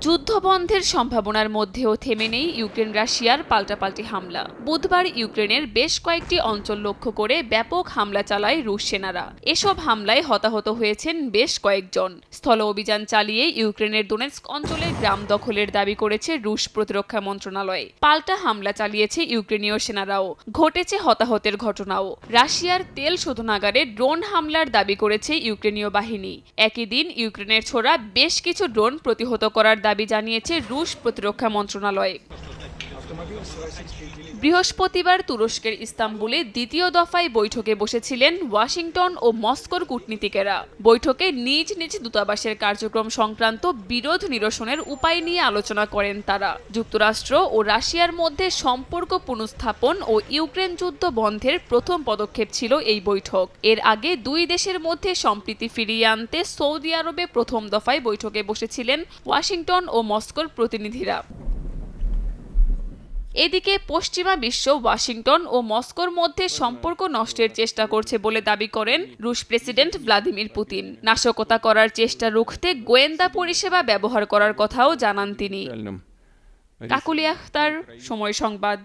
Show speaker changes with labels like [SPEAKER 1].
[SPEAKER 1] যুদ্ধবন্ধের সম্ভাবনার মধ্যেও থেমে নেই ইউক্রেন রাশিয়ার পাল্টাপাল্টি হামলা। বুধবার ইউক্রেনের বেশ কয়েকটি অঞ্চল লক্ষ্য করে ব্যাপক হামলা চালায় রুশ সেনারা। এসব হামলায় হতাহত হয়েছেন বেশ কয়েকজন। স্থল অভিযান চালিয়ে ইউক্রেনের দোনেৎস্ক অঞ্চলে গ্রাম দখলের দাবি করেছে রুশ প্রতিরক্ষা মন্ত্রণালয়। পাল্টা হামলা চালিয়েছে ইউক্রেনীয় সেনারাও। ঘটেছে হতাহতের ঘটনাও। রাশিয়ার তেল শোধনাগারে ড্রোন হামলার দাবি করেছে ইউক্রেনীয় বাহিনী। একই দিন ইউক্রেনের ছোড়া বেশ কিছু ড্রোন প্রতিহত করার দাবি জানিয়েছে রুশ প্রতিরক্ষা মন্ত্রণালয়। বৃহস্পতিবার তুরস্কের ইস্তাম্বুলে দ্বিতীয় দফায় বৈঠকে বসেছিলেন ওয়াশিংটন ও মস্কোর কূটনীতিকেরা। বৈঠকে নিজ নিজ দূতাবাসের কার্যক্রম সংক্রান্ত বিরোধ নিরসনের উপায় নিয়ে আলোচনা করেন তারা। যুক্তরাষ্ট্র ও রাশিয়ার মধ্যে সম্পর্ক পুনঃস্থাপন ও ইউক্রেন যুদ্ধ বন্ধের প্রথম পদক্ষেপ ছিল এই বৈঠক। এর আগে দুই দেশের মধ্যে সম্প্রীতি ফিরিয়ে আনতে সৌদি আরবে প্রথম দফায় বৈঠকে বসেছিলেন ওয়াশিংটন ও মস্কোর প্রতিনিধিরা। এদিকে পশ্চিমা বিশ্ব ওয়াশিংটন ও মস্কোর মধ্যে সম্পর্ক নষ্টের চেষ্টা করছে বলে দাবি করেন রুশ প্রেসিডেন্ট ভ্লাদিমির পুতিন। নাশকতা করার চেষ্টা রুখতে গোয়েন্দা পরিষেবা ব্যবহার করার কথাও জানান তিনি। কাকুলি আখতার, সময় সংবাদ।